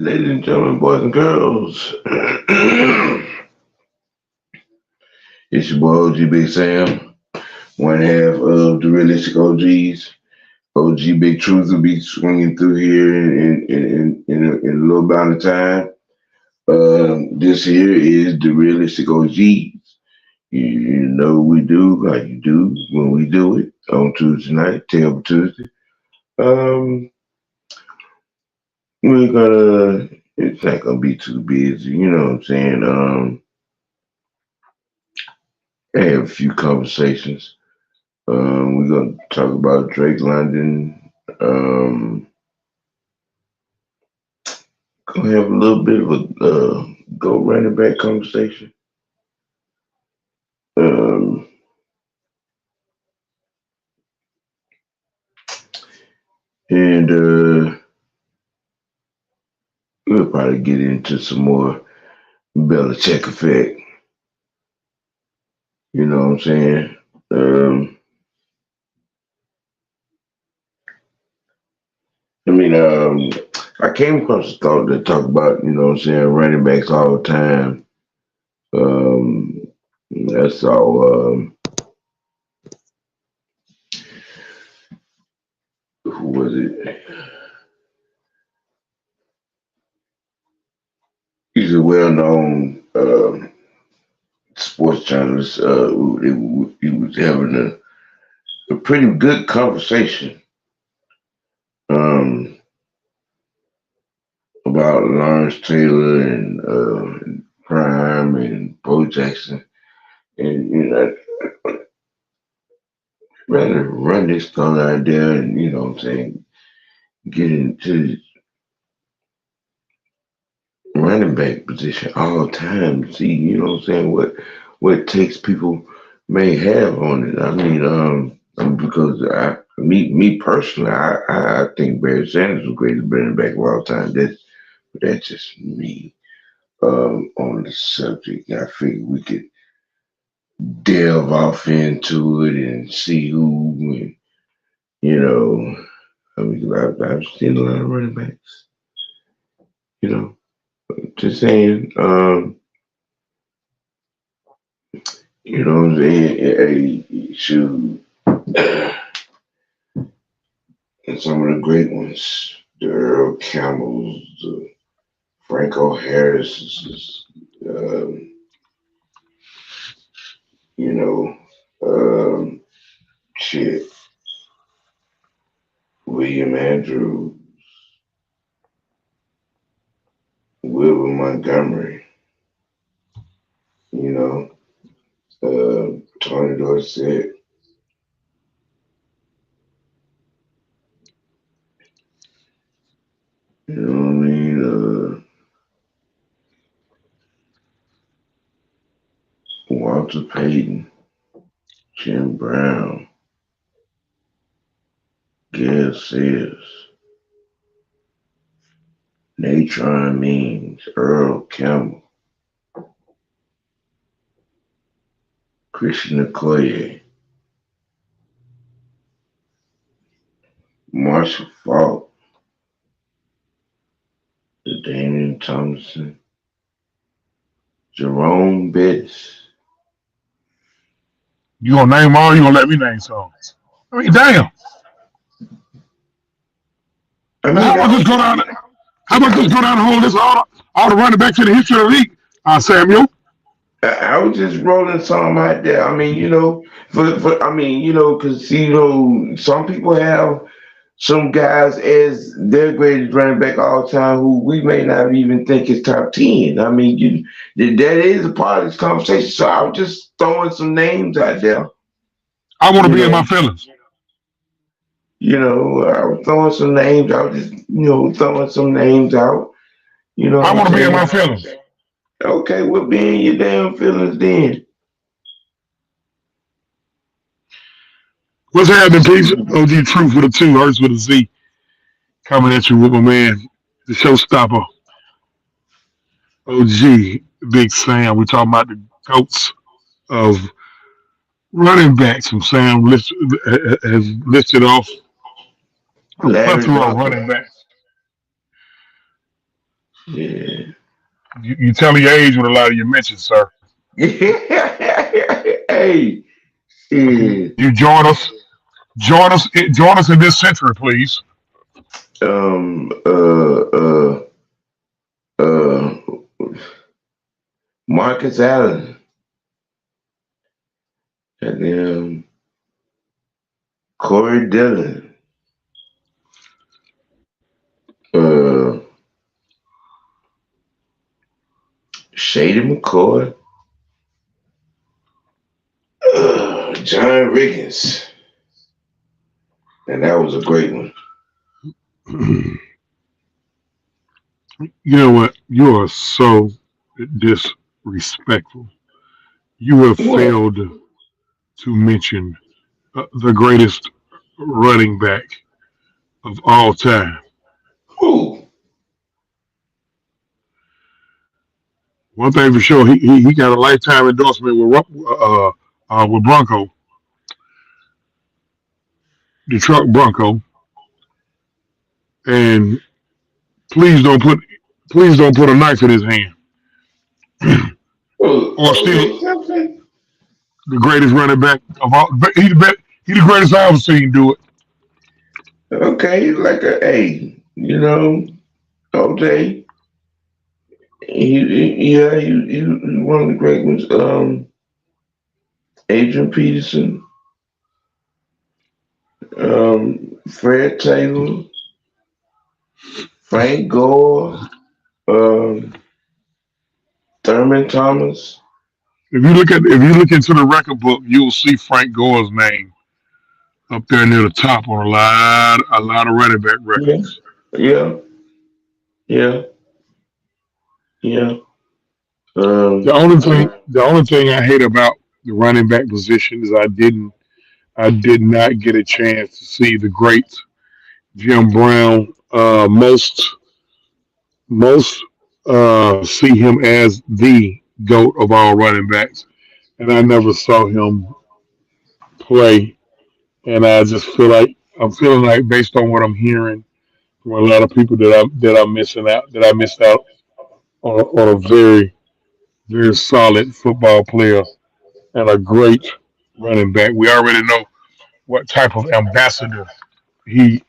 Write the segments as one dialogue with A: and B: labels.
A: Ladies and gentlemen, boys and girls, it's your boy OG Big Sam, one half of the Realistic OGs. OG Big Truth will be swinging through here in a little amount of time. This here is the Realistic OGs. You know what we do, how you do when we do it on Tuesday night, Terrible Tuesday. Um, we're gonna, it's not gonna be too busy, you know what I'm saying? I have a few conversations. We're gonna talk about Drake London. Gonna have a little bit of a go running back conversation. Um, and we'll probably get into some more Belichick Effect. You know what I'm saying? Um, I mean, I came across a thought that talk about, you know what I'm saying, running backs all the time. Um, that's all. Who was it? He's a well-known sports journalist. He was having a pretty good conversation um, about Lawrence Taylor and Prime and Bo Jackson, and rather run this thing out there, and you know what I'm saying, get into running back position all the time. See, you know what I'm saying, what takes people may have on it. I mean, because me personally, I think Barry Sanders was the greatest running back of all time. That's just me. On the subject, I figured we could delve off into it and see who, and, you know, I mean, I've seen a lot of running backs, you know, just saying, you know what I'm saying, hey, shoot, and some of the great ones, the Earl Campbells, the Franco Harris, um, you know, um, shit, William Andrew, Wilbur Montgomery, you know, Tony Dorsett, you know what I mean, Walter Payton, Jim Brown, Gail Sayers, Natron Means, Earl Campbell, Christian Okoye, Marshall Falk, Damian Thompson, Jerome Bettis.
B: You gonna name all? You gonna let me name some? I mean, damn.
A: I
B: How
A: mean,
B: about just go down? How about
A: I
B: just
A: was,
B: go down and hold this all the running backs in the history of the league? Samuel.
A: I was just rolling some out there. I mean, I mean, because some people have some guys as their greatest running back all time who we may not even think is top 10. I mean, that is a part of this conversation. So I was just throwing some names out there.
B: I want to
A: You
B: be in
A: know,
B: my feelings.
A: I was throwing some names out, just throwing some names out. You know
B: I
A: what I'm
B: want to be in
A: saying?
B: my feelings.
A: Okay, well, be in your damn feelings then.
B: What's happening, peace? OG Truth with a two, Hurts with a Z. Coming at you with my man, the showstopper, OG Big Sam. We're talking about the goats of running backs. From Sam has listed off a
A: Larry
B: plethora of
A: Locker.
B: running backs.
A: Yeah.
B: You telling your age with a lot of your mentions, sir.
A: Hey,
B: Can
A: shit.
B: you join us in this century, please.
A: Um, uh, uh, uh, Marcus Allen, and Corey Dillon, uh, Shady McCoy, John Riggins, and that was a great one.
B: You know what? You are so disrespectful. You have
A: What?
B: failed to mention the greatest running back of all time.
A: Who?
B: One thing for sure, he got a lifetime endorsement with Bronco, the truck Bronco, and please don't put please don't put a knife in his hand.
A: Who?
B: Or
A: OJ
B: still
A: Simpson?
B: the greatest running back of all. He the greatest I ever seen do it.
A: Okay, like a A, OJ. Yeah, he one of the great ones. Adrian Peterson, Fred Taylor, Frank Gore, um, Thurman Thomas.
B: If you look into the record book, you will see Frank Gore's name up there near the top on a lot of running back
A: Yeah,
B: records.
A: yeah, yeah, yeah.
B: The only thing I hate about the running back position is I did not get a chance to see the great Jim Brown. Most see him as the goat of all running backs, and I never saw him play. And I just feel like I'm feeling like, based on what I'm hearing from a lot of people, that I missed out on a very solid football player and a great running back. We already know what type of ambassador he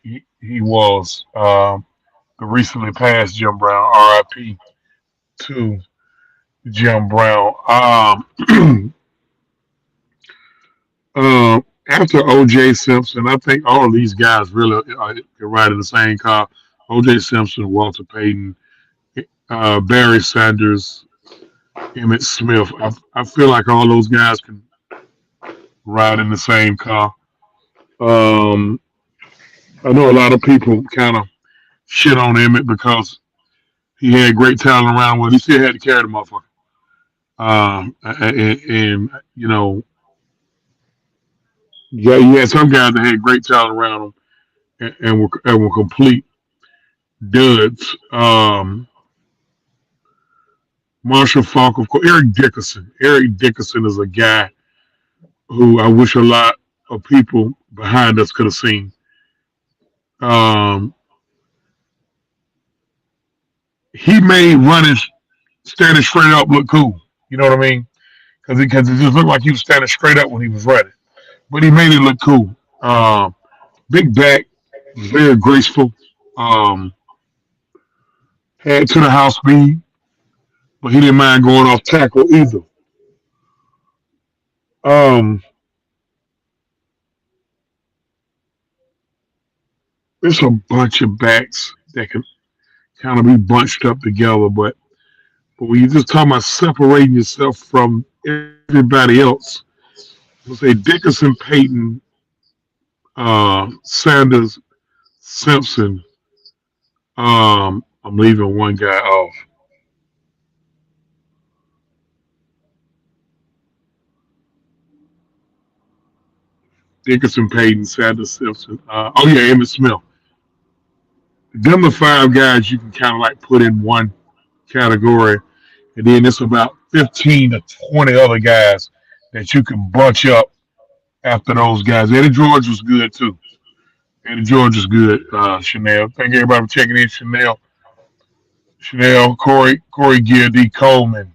B: was. The recently passed Jim Brown, R.I.P. to Jim Brown. After O.J. Simpson, I think all of these guys really can ride in the same car. O.J. Simpson, Walter Payton, Barry Sanders, Emmett Smith. I feel like all those guys can ride in the same car. Um, I know a lot of people kind of shit on Emmett because he had great talent around him. Well, he still had to carry the motherfucker. And you know, yeah, you had some guys that had great talent around them and were complete duds. Marshall Falk, of course, Eric Dickerson. Eric Dickerson is a guy who I wish a lot of people behind us could have seen. Um, he made running standing straight up look cool. You know what I mean? Because it just looked like he was standing straight up when he was running, but he made it look cool. Big back, very graceful. Um, had to the house speed, but he didn't mind going off tackle either. Um, there's a bunch of backs that can kind of be bunched up together, but when you're just talking about separating yourself from everybody else, we'll say Dickerson, Payton, Sanders, Simpson. I'm leaving one guy off. Dickerson, Payton, Sanders, Simpson. Oh yeah, Emmett Smith. Them the five guys you can kind of like put in one category, and then it's about 15 to 20 other guys that you can bunch up after those guys. Eddie George was good too. Eddie George is good. Chanel. Thank everybody for checking in, Chanel. Chanel, Corey Gill, D. Coleman,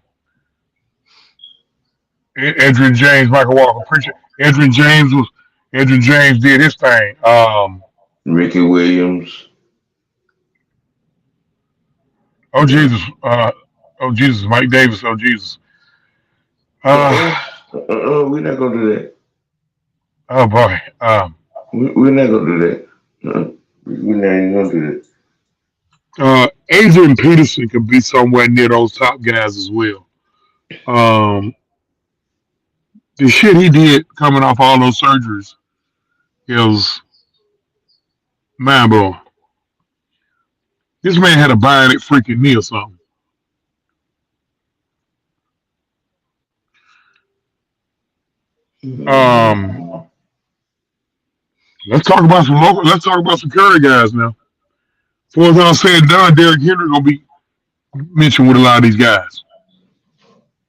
B: Adrian James, Michael Walker. Appreciate Adrian James did his thing.
A: Ricky Williams.
B: Oh Jesus, oh Jesus, Mike Davis, oh Jesus.
A: Uh-uh.
B: Uh,
A: We're not gonna do that.
B: oh boy.
A: We're not gonna do that. We're not even gonna do that.
B: Adrian Peterson could be somewhere near those top guys as well. Um, the shit he did coming off all those surgeries is mind blowing. This man had a bionic freaking knee or something. Um, let's talk about some local. Let's talk about some Curry guys now. Before it's all said and done, Derrick Henry gonna be mentioned with a lot of these guys.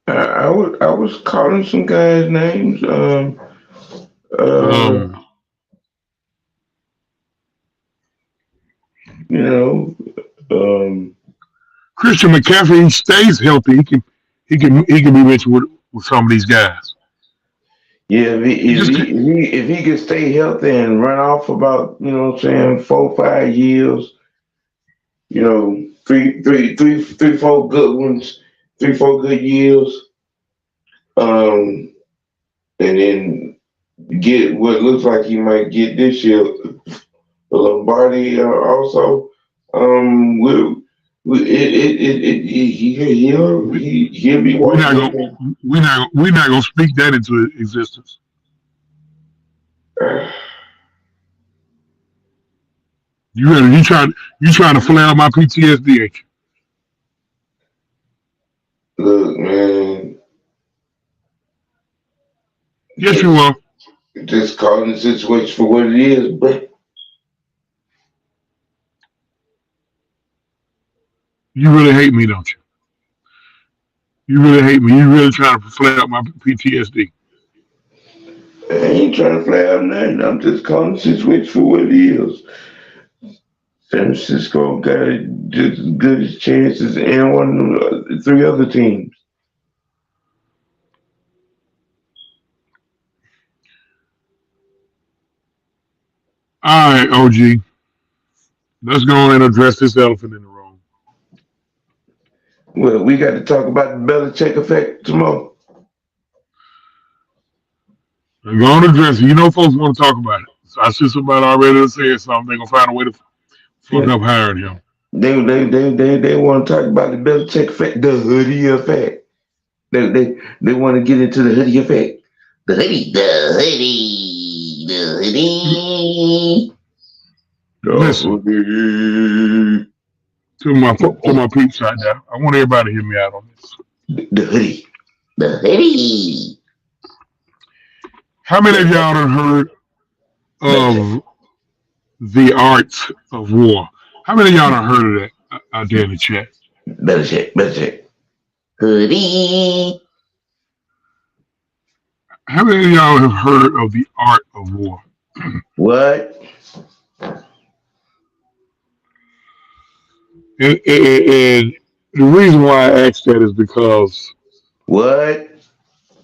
A: I was calling some guys' names. Uh,
B: Um,
A: you know, um,
B: Christian McCaffrey, he stays healthy. He can be mentioned with some of these guys.
A: yeah,
B: He just
A: if he could stay healthy and run off about, what I'm saying, 4 5 years, three, 4 good ones, 3 4 good years, um, and then get what looks like he might get this year, the Lombardi also. He'll be
B: we're not
A: walking
B: gonna
A: in.
B: we're not gonna speak that into existence. You ready? You trying to flare out my PTSD? Ain't you?
A: Look, man,
B: Yes, you will.
A: just calling the situation for what it is, but
B: You really hate me, don't you? You really hate me. You really trying to flare out my PTSD.
A: I ain't trying to fly out nothing. I'm just calling the situation for what it is. San Francisco got just as good as chances and one of the 3 other teams.
B: All right, OG. Let's go and address this elephant in the room.
A: Well, we got to talk about the Belichick effect tomorrow.
B: Let's go and address it. You know, folks want to talk about it. So I see somebody already said something. They're gonna find a way to fuck
A: Yeah.
B: up hiring him.
A: They want to talk about the Belichick effect, the hoodie effect. They want to get into the hoodie effect. The hoodie, the
B: Listen
A: hoodie,
B: to my peeps out there. I want everybody to hear me out on this.
A: the hoodie, the hoodie.
B: How many of
A: The
B: y'all have heard
A: Belichick,
B: of the art of war? How many of y'all have heard of that out there in the chat?
A: Belichick, hoodie.
B: How many of y'all have heard of the art of war?
A: What?
B: And the reason why I asked that is because
A: What?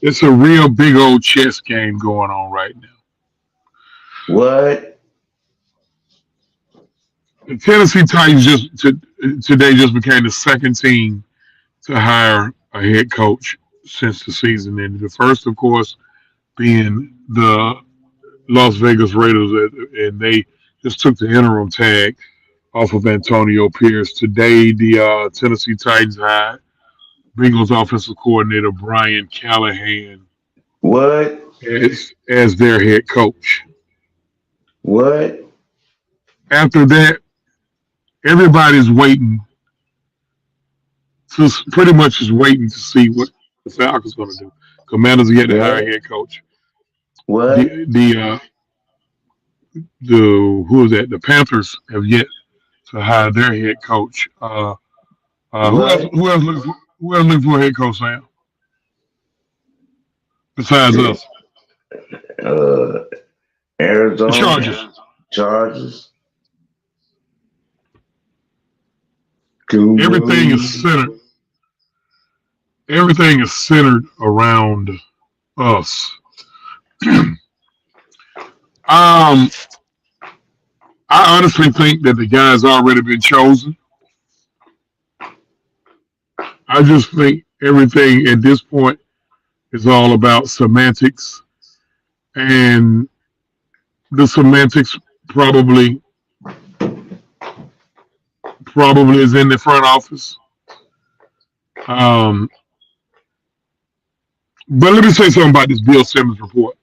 B: it's a real big old chess game going on right now.
A: What?
B: The Tennessee Titans today just became the second team to hire a head coach since the season ended. The first, of course, being the Las Vegas Raiders, and they just took the interim tag off of Antonio Pierce. Today, the Tennessee Titans hired Bengals offensive coordinator Brian Callahan
A: What?
B: as their head coach.
A: What?
B: After that, everybody's waiting to pretty much is waiting to see what the Falcons going to do. Commanders are yet to hire a
A: What?
B: head coach.
A: What?
B: The who is that? The Panthers have yet to hire their head coach. Who else?
A: What?
B: Who else looking for a head coach, Sam? Besides
A: Shit.
B: us,
A: Uh,
B: the
A: Arizona
B: Chargers.
A: Chargers,
B: everything is centered. Everything is centered around us. Um, I honestly think that the guy's already been chosen. I just think everything at this point is all about semantics, and the semantics probably probably is in the front office. Um, but let me say something about this Bill Simmons report.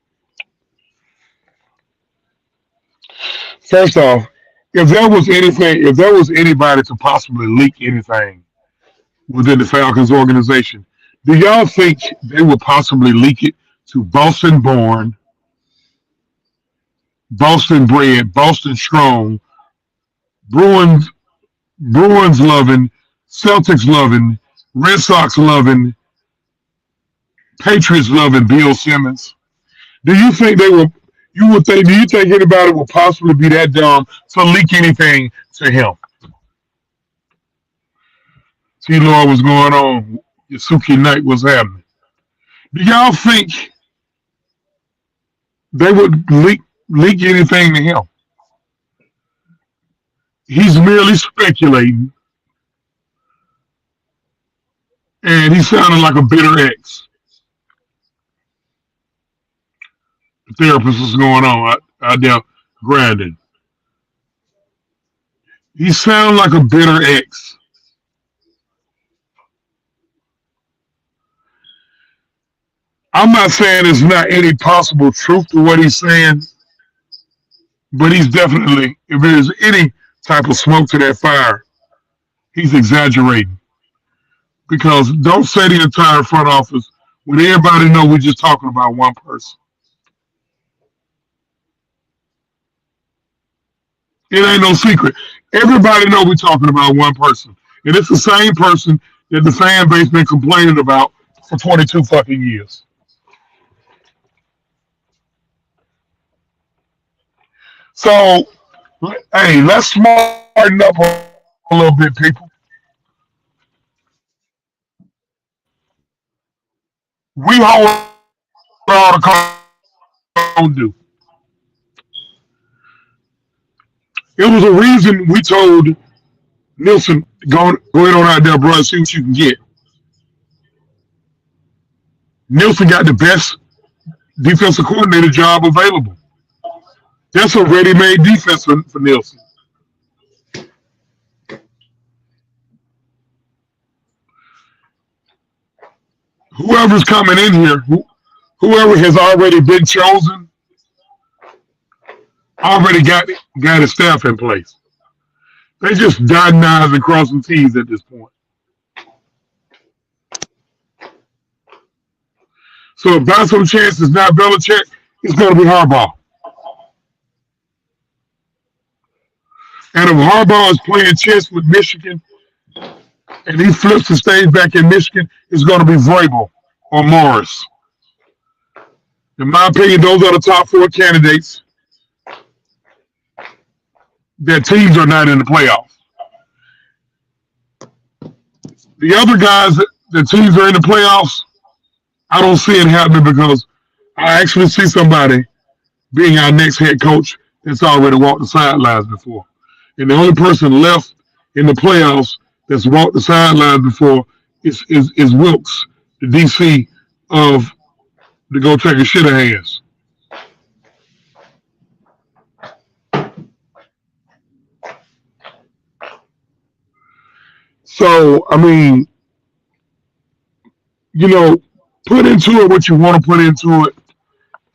B: First off, if there was anybody to possibly leak anything within the Falcons organization, do y'all think they would possibly leak it to Boston born, Boston bred, Boston strong, Bruins Bruins loving, Celtics loving, Red Sox loving, Patriots loving Bill Simmons? Do you think they will? You would think? Do you think anybody would possibly be that dumb to leak anything to him? See, Lord, what's going on? Yasuki Knight, what's happening? Do y'all think they would leak anything to him? He's merely speculating, and he sounded like a bitter ex. The therapist was going on out there grinding. He sounded like a bitter ex. I'm not saying there's not any possible truth to what he's saying, but he's definitely, if there's any type of smoke to that fire, he's exaggerating. Because don't say the entire front office when everybody know we're just talking about one person. It ain't no secret. Everybody know we're talking about one person. And it's the same person that the fan base been complaining about for 22 fucking years. So, hey, let's smarten up a little bit, people. We hold all the code do. It was a reason we told Nielsen, go ahead on out there, bro, and see what you can get. Nielsen got the best defensive coordinator job available. That's a ready-made defense for Nielsen. Whoever's coming in here, whoever has already been chosen, already got his staff in place. They just dotting I's and crossing T's at this point. So if by some chance it's not Belichick, it's going to be Harbaugh. And if Harbaugh is playing chess with Michigan and he flips the stage back in Michigan, it's going to be Vrabel or Morris. In my opinion, those are the top four candidates. Their teams are not in the playoffs. The other guys, the teams are in the playoffs. I don't see it happening because I actually see somebody being our next head coach that's already walked the sidelines before. And the only person left in the playoffs that's walked the sidelines before is Wilkes, the DC of the Go Take a Shit of Hands. So, I mean, put into it what you want to put into it.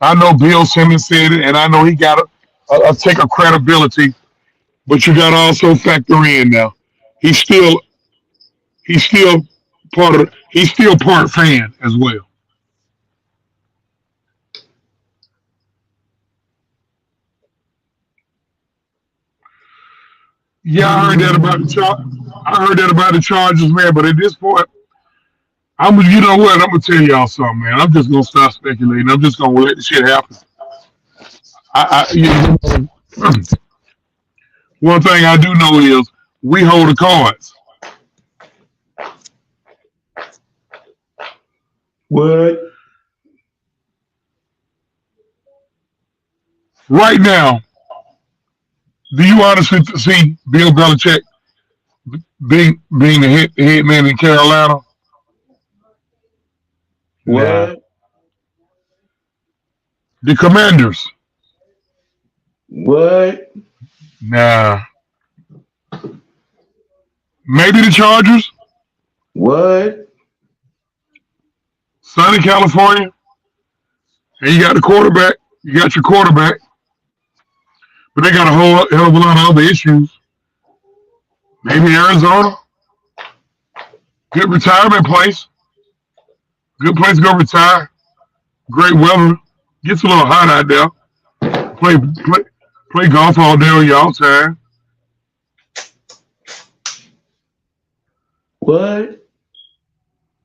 B: I know Bill Simmons said it, and I know he got a tick of credibility, but you got to also factor in now. He's still he's still he's still part fan as well. Yeah, I heard that about I heard that about the Chargers, man. But at this point, you know what? I'm gonna tell y'all something, man. I'm just gonna stop speculating. I'm just gonna let the shit happen. One thing I do know is we hold the cards.
A: What?
B: Right now, do you honestly see Bill Belichick being the head man in Carolina? Nah.
A: What?
B: The Commanders?
A: What?
B: Nah. Maybe the Chargers?
A: What?
B: Sunny California? And you got the quarterback. You got your quarterback, but they got a whole hell of a lot of other issues. Maybe Arizona, good retirement place, good place to go retire. Great weather, gets a little hot out there. Play play play golf all day on y'all time.
A: What?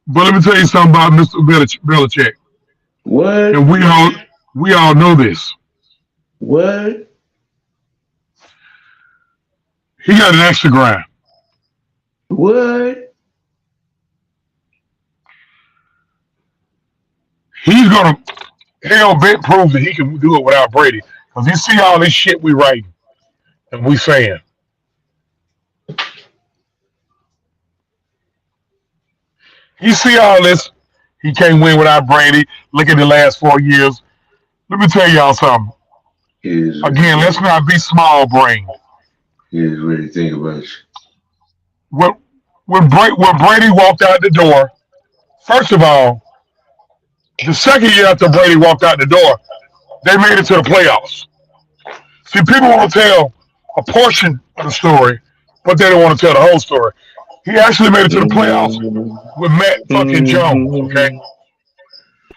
B: But let me tell you something about Mr. Belichick,
A: What?
B: and we all know this.
A: What?
B: He got an extra grind.
A: What?
B: He's gonna hell bet prove that he can do it without Brady. Because you see all this shit we writing and we saying. You see all this, he can't win without Brady. Look at the last 4 years. Let me tell y'all something.
A: Here's what he
B: Again, let's
A: think.
B: not be small brained.
A: Here's what he think about
B: When when Brady walked out the door, first of all, the second year after Brady walked out the door, they made it to the playoffs. See, people want to tell a portion of the story, but they don't want to tell the whole story. He actually made it to the playoffs
A: you.
B: with Matt fucking Jones, okay?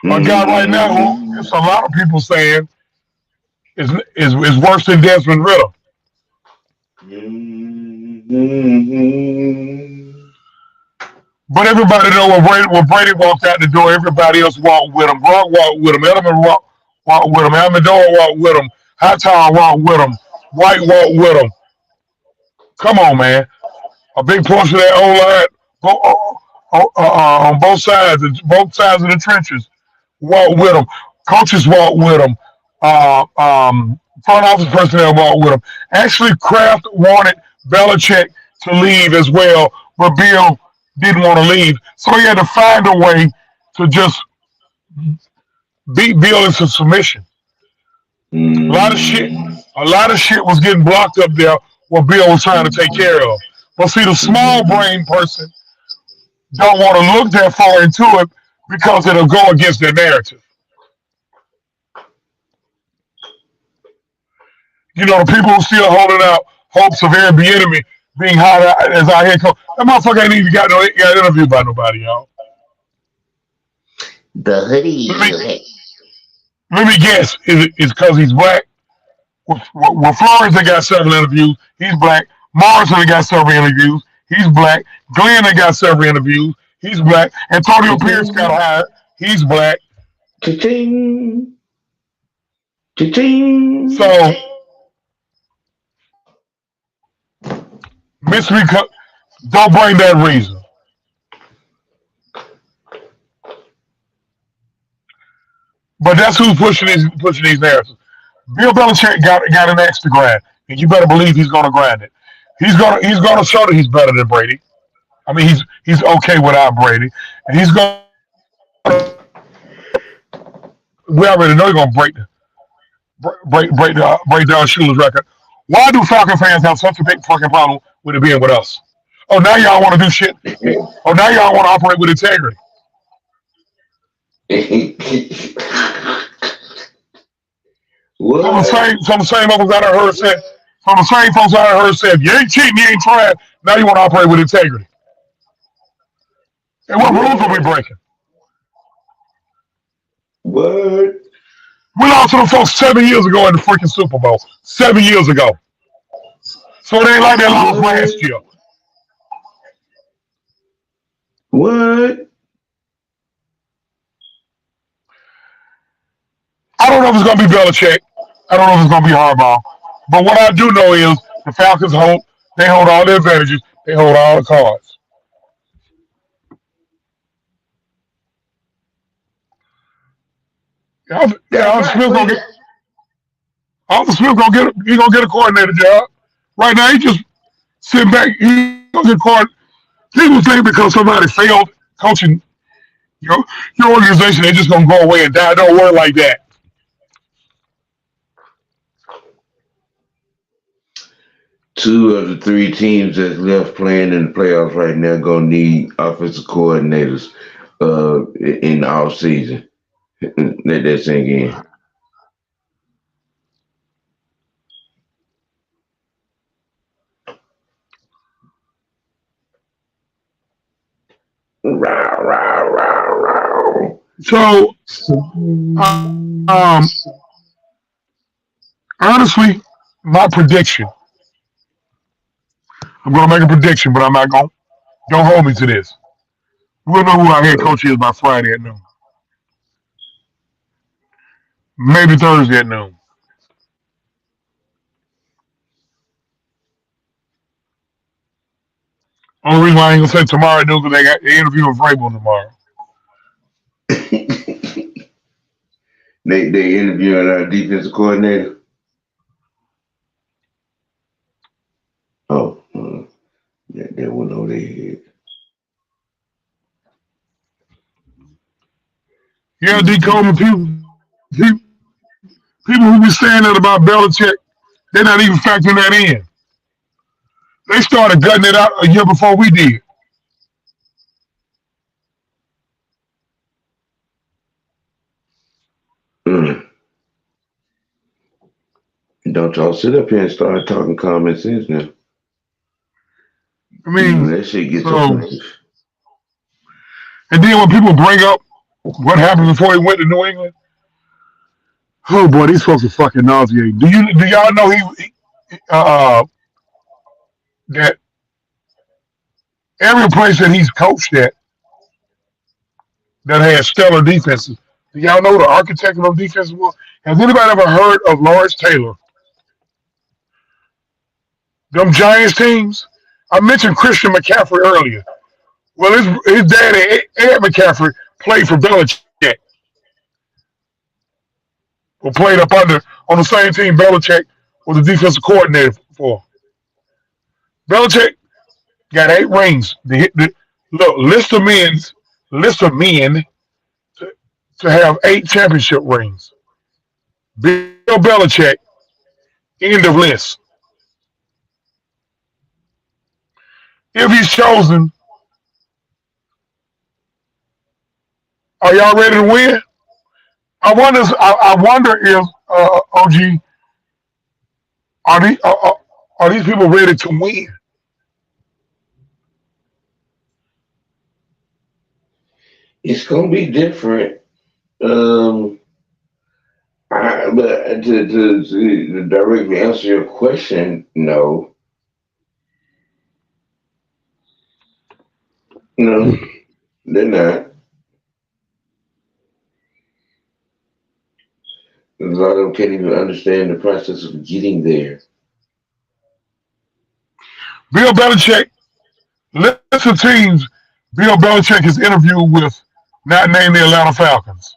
A: Mm-hmm.
B: A guy right now who it's a lot of people saying is worse than Desmond Ritter.
A: Mm-hmm.
B: But everybody know when Brady walked out the door, everybody else walked with him. Gronk walked with him. Edelman walked with him. Amendola walked with him. Hightower walked with him. White walked with him. Come on, man. A big portion of that O line on both sides of the trenches walked with him. Coaches walked with him. Front office personnel walked with him. Actually, Kraft wanted Belichick to leave as well, but Bill didn't want to leave, so he had to find a way to just beat Bill into submission. A lot of shit,
A: Mm-hmm.
B: a lot of shit was getting blocked up there what Bill was trying to take care of. But see, the small brain person don't want to look that far into it because it'll go against their narrative. You know, the people who still holding out hopes of Airbnb being hired as our head coach. That motherfucker ain't even got interviewed by nobody, y'all.
A: The
B: Let
A: hoodie.
B: me
A: Okay.
B: let me guess. Is it because he's black? Well, Flores got 7 interviews. He's black. Morrison got several interviews. He's black. Glenn got several interviews. He's black. Antonio Pierce got
A: Cha-ching.
B: hired. He's black.
A: Cha-ching. Cha-ching.
B: So mystery, don't bring that reason. But that's who's pushing these narratives. Bill Belichick got an extra grind, and you better believe he's going to grind it. He's gonna show that he's better than Brady. I mean, he's okay without Brady, and he's going. to We already know he's going to break down Schuler's record. Why do Falcon fans have such a big fucking problem with it being with us? Oh, now y'all want to do shit. Oh, now y'all want to operate with integrity.
A: What?
B: Some of the same folks I heard said. Some of the same folks I heard said, "You ain't cheating, you ain't trying." Now you want to operate with integrity. And what rules are we
A: What?
B: breaking?
A: What?
B: We lost to them folks 7 years ago in the freaking Super Bowl. 7 years ago. So it ain't like they lost last
A: What?
B: year.
A: What?
B: I don't know if it's going to be Belichick. I don't know if it's going to be Harbaugh. But what I do know is the Falcons hold all the advantages. They hold all the cards. Yeah,
A: That's
B: Arthur
A: right.
B: Smith
A: But
B: gonna get Arthur Smith gonna get he gonna get a coordinator job. Right now he just sitting back. He gonna get people think because somebody failed coaching your your organization, they just gonna go away and die. Don't work like that.
A: two of the three teams that's left playing in the playoffs right now gonna need offensive coordinators in the off season. Let that sink in. Row, row, row, row.
B: So um, honestly, my prediction. I'm gonna make a prediction, but I'm not gonna. Don't hold me to this. We'll know who our head
A: Uh,
B: coach is by Friday at noon, maybe Thursday at noon. Only reason why I ain't gonna say tomorrow at noon because they interviewing Vrabel tomorrow.
A: they interviewing our defensive coordinator. Oh, that went over their head.
B: Yeah, D. Coleman, people who be saying that about Belichick, they're not even factoring that in. They started gutting it out a year before we did.
A: Mm. Don't y'all sit up here and start talking common sense now.
B: I
A: When
B: mean,
A: that shit gets
B: so
A: offensive.
B: and then when people bring up what happened before he went to New England, oh boy, these folks are fucking nauseating. Do y'all know that every place that he's coached at that has stellar defenses? Do y'all know the architect of those defenses was? Has anybody ever heard of Lawrence Taylor? Them Giants teams. I mentioned Christian McCaffrey earlier. Well, his daddy Ed McCaffrey played for Belichick, or played up under on the same team Belichick was the defensive coordinator for. Belichick got 8 rings. Look, list of men to have 8 championship rings. Bill Belichick, end of list. If he's chosen, are y'all ready to win? I wonder if OG are these people ready to win?
A: It's gonna be different. Um, but to directly answer your question, no, no, they're not. A lot of them can't even understand the process of getting there.
B: Bill Belichick, list of teams Bill Belichick has interviewed with, not named the Atlanta Falcons.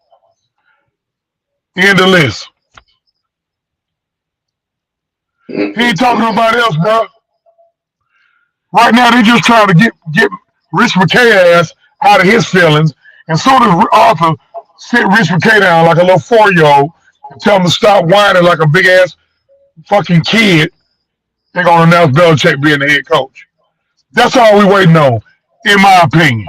B: End of list. He ain't talking to nobody else, bro. Right now, they just trying to get Rich McKay ass out of his feelings. And so does Arthur sit Rich McKay down like a little 4-year old and tell him to stop whining like a big ass fucking kid. They're gonna announce Belichick being the head coach. That's all we waiting on, in my opinion.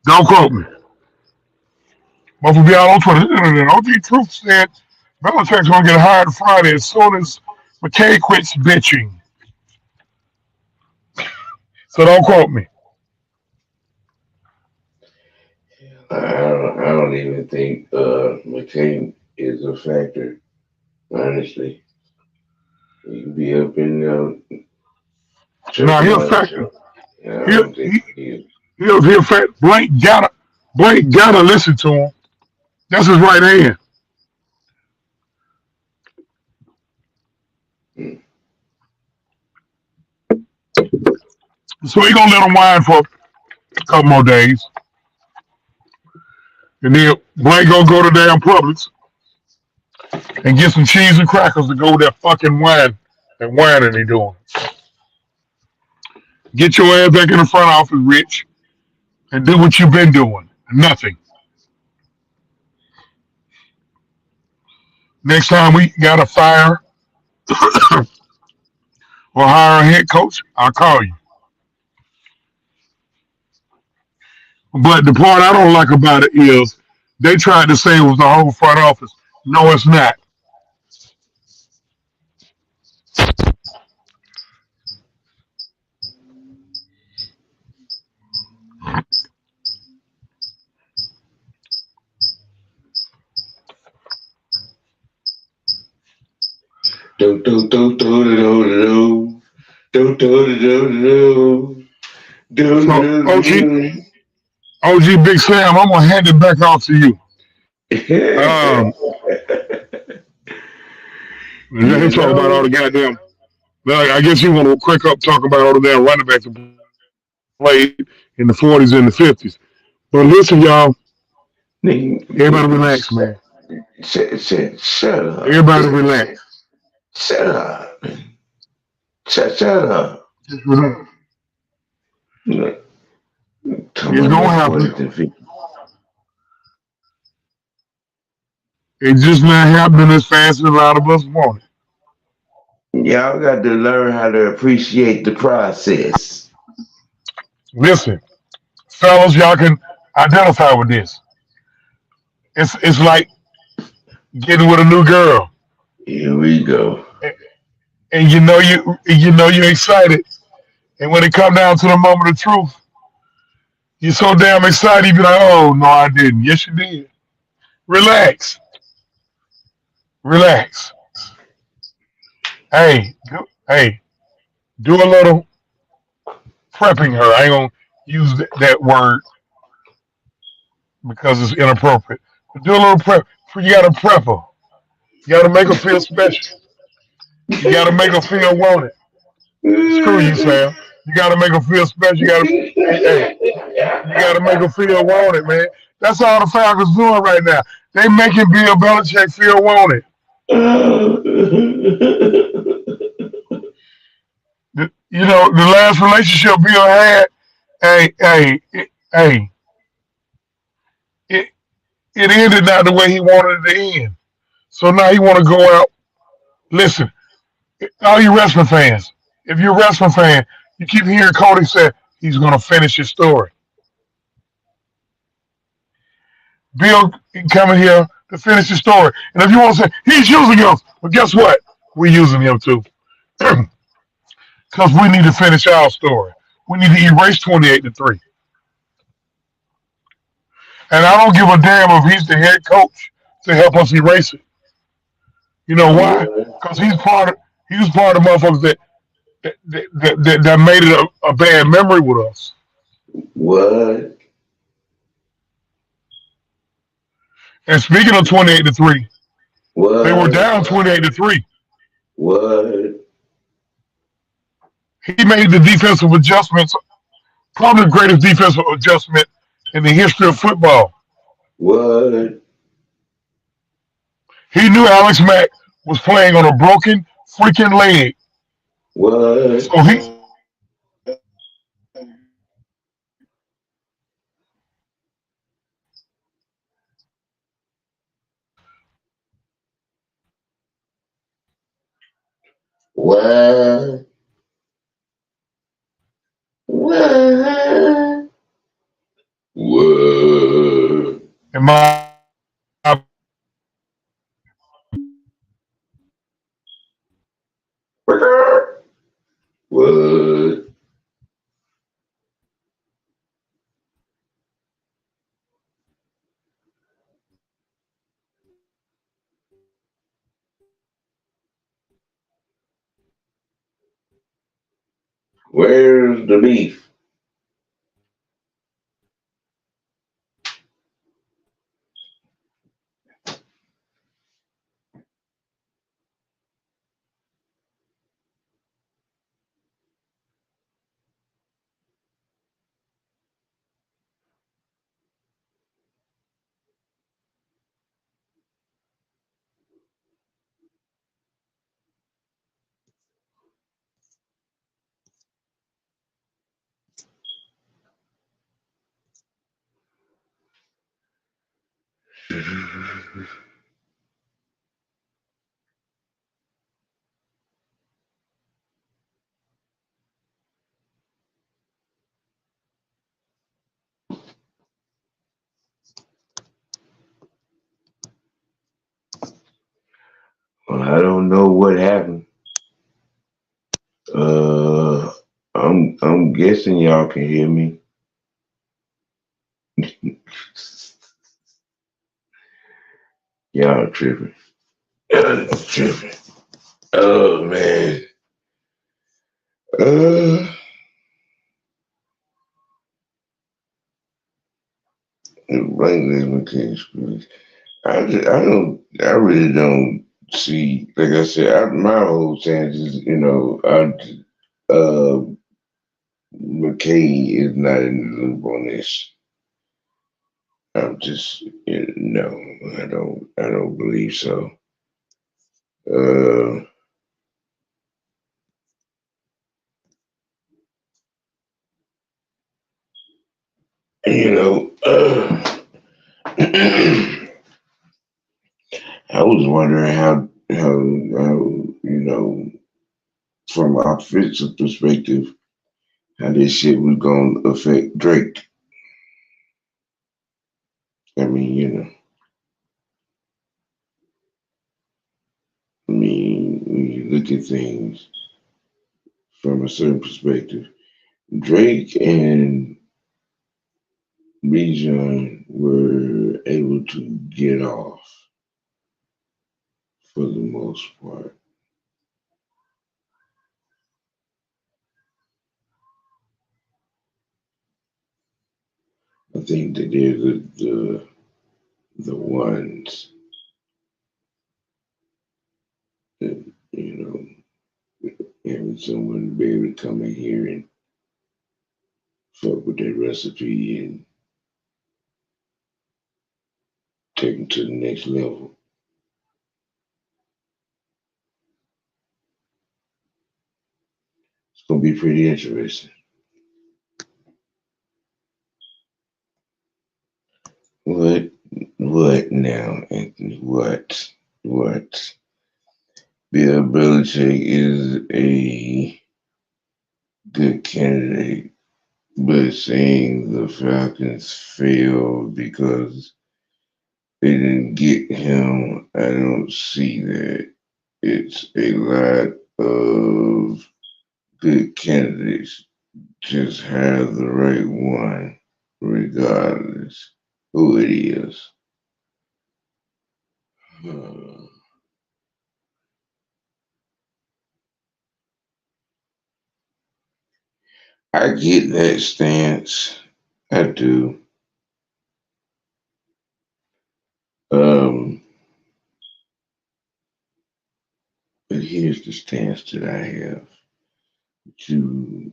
B: Don't quote me. But we'll be out on Twitter. OG Truth said Belichick's gonna get hired Friday as soon as McKay quits bitching. So don't quote me.
A: I don't even think McCain is a factor. Honestly, he can be up in
B: Now
A: chirping
B: he'll
A: all that
B: factor.
A: shit. I
B: He'll
A: don't think
B: he,
A: he is.
B: he'll factor. Blake gotta listen to him. That's his right hand.
A: Mm.
B: So he gonna let him whine for a couple more days, and then Blake gonna go to damn Publix and get some cheese and crackers to go with that fucking wine, that whining he doing. Get your ass back in the front office, Rich, and do what you've been doing. Nothing. Next time we got to fire or hire a head coach, I'll call you. But the part I don't like about it is they tried to say it was the whole front office. No, it's not.
A: Do do do do do do do do do do do
B: So
A: do
B: OG,
A: do.
B: OG Big Sam, I'm gonna hand it back off to you. Um,
A: You
B: he talk about all
A: know,
B: the goddamn. Well, I guess you want to quick up talk about all the damn running backs that played in the 40s and the 50s. But listen, y'all, everybody
A: nigga,
B: relax, man.
A: shut up.
B: Everybody relax.
A: Shut up. Shut up.
B: Just relax.
A: Look, talking
B: It's
A: about
B: gonna
A: no
B: happen.
A: 40s and 50s.
B: It's just not happening as fast as a lot of us want it.
A: Y'all got to learn how to appreciate the process.
B: Listen, fellas, y'all can identify with this. It's like getting with a new girl,
A: Here we go.
B: and you know you're excited, and when it come down to the moment of truth, you're so damn excited. You be like, "Oh no, I didn't. Yes, you did. Relax, relax. Hey, do a little prepping her. I ain't gonna use that word because it's inappropriate. But do a little prep. You gotta prep her. You gotta make her feel special. You gotta make her feel wanted. Screw you, Sam. You gotta make her feel special. Hey, you gotta make her feel wanted, man. That's all the Falcons doing right now. They making Bill Belichick feel wanted. You know, the last relationship Bill had, hey, it, it ended not the way he wanted it to end. So now he want to go out. Listen, all you wrestling fans, if you're a wrestling fan, you keep hearing Cody say he's going to finish his story. Bill coming here to finish his story. And if you want to say he's using us, well, guess what? We're using him too. Because we need to finish our story. We need to erase 28-3. And I don't give a damn if he's the head coach to help us erase it. You know why?
A: What?
B: Because he was part of the motherfuckers that made it a bad memory with us.
A: What?
B: And speaking of 28-3, they were
A: What?
B: down 28-3.
A: What?
B: He made the defensive adjustments, probably the greatest defensive adjustment in the history of football.
A: What?
B: He knew Alex Mack was playing on a broken freaking leg.
A: What?
B: So he
A: What? What? What?
B: in my
A: What? Where's the beef? Well, I don't know what happened. Uh, I'm guessing y'all can hear me. Y'all tripping. Y'all tripping. Oh man. Uh, Blankness mechanics. I really don't see. Like I said, my whole stance is, uh, McKay is not in the loop on this. I'm just, no, I don't believe so. Uh, you know, I was wondering how from an offensive perspective, how this shit was going to affect Drake. I mean, when you look at things from a certain perspective, Drake and Bijan were able to get off for the most part. I think that they're the ones that, having someone to be able to come in here and fuck with that recipe and take them to the next level. It's gonna be pretty interesting. What what now, Anthony? What? Bill Belichick is a good candidate, but saying the Falcons failed because they didn't get him, I don't see that. It's a lot of good candidates. Just have the right one, regardless who it is. Uh, I get that stance. I do. Um, but here's the stance that I have. To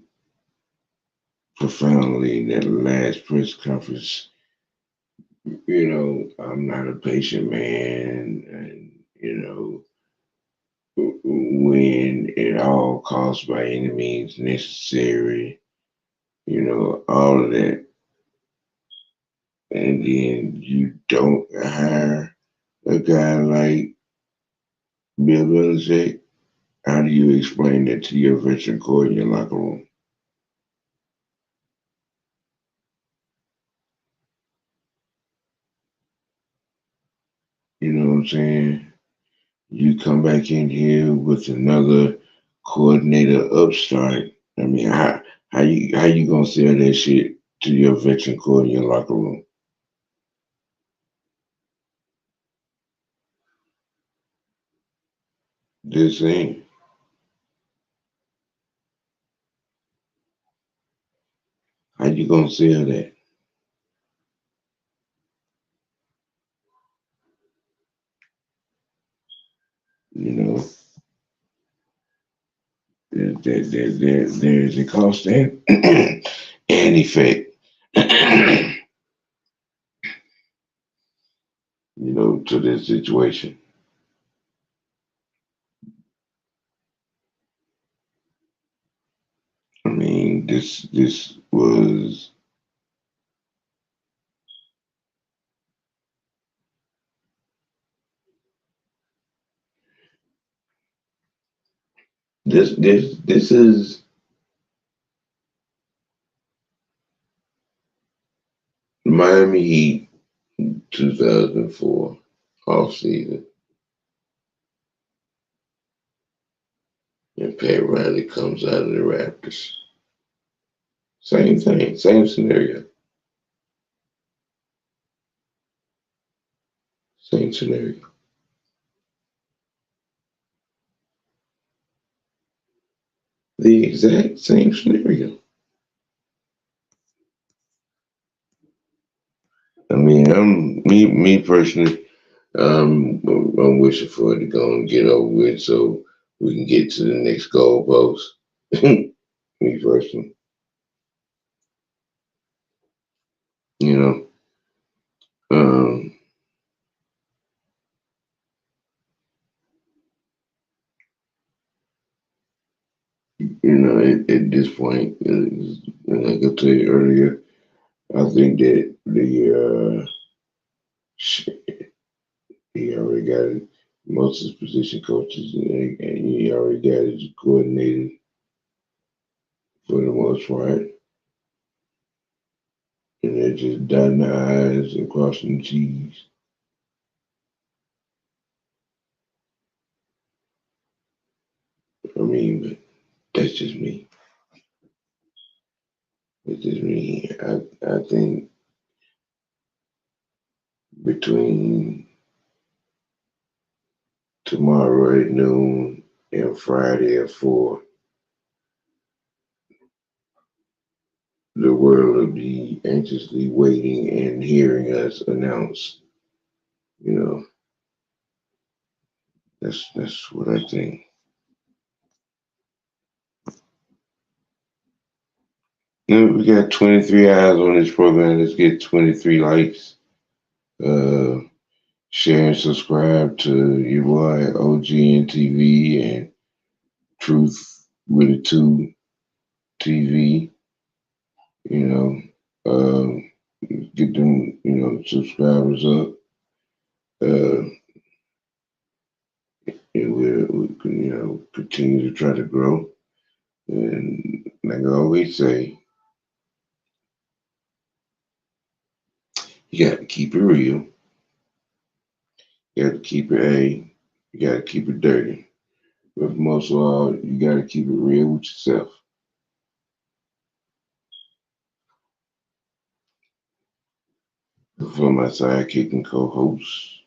A: profoundly in that last press conference, I'm not a patient man, and when at all costs by any means necessary, all of that, and then you don't hire a guy like Bill Belichick. How do you explain that to your veteran core in your locker room? You know what I'm saying? You come back in here with another coordinator upstart. I mean, how you gonna sell that shit to your veteran core in your locker room? This ain't. How you gonna sell that? You know, there's a cost and effect. To this situation. I mean, this was this is Miami Heat 2004 off season, and Pat Riley comes out of the Raptors. Same thing, same scenario, same scenario. The exact same scenario. I mean, me personally. I'm wishing for it to go and get over with so we can get to the next goalpost. Me personally, you know, um, at this point, like I told you earlier, I think that he already got it. Most of his position coaches, and he already got it coordinated for the most part, and they're just dotting the I's and crossing the T's. I mean, but that's just me. That's just me. I think between tomorrow at noon and Friday at 4, the world will be anxiously waiting and hearing us announce. You know, that's what I think. We got 23 eyes on this program. Let's get 23 likes. Uh, Share and subscribe to your boy OGN TV and Truth with a Two TV. You know, um, get them subscribers up. Uh, and we can, continue to try to grow. And like I always say, you got to keep it real. You got to keep it A. You got to keep it dirty. But most of all, you got to keep it real with yourself. For my sidekick and co-host,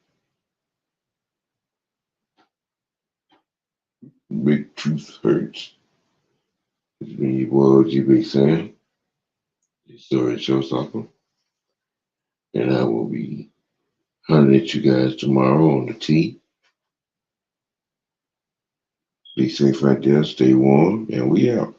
A: Big Truth Hurts. It's been your boy OG Big Sam, the story showstopper. And I will be hunting at you guys tomorrow on the T. Be safe out there, stay warm, and we out.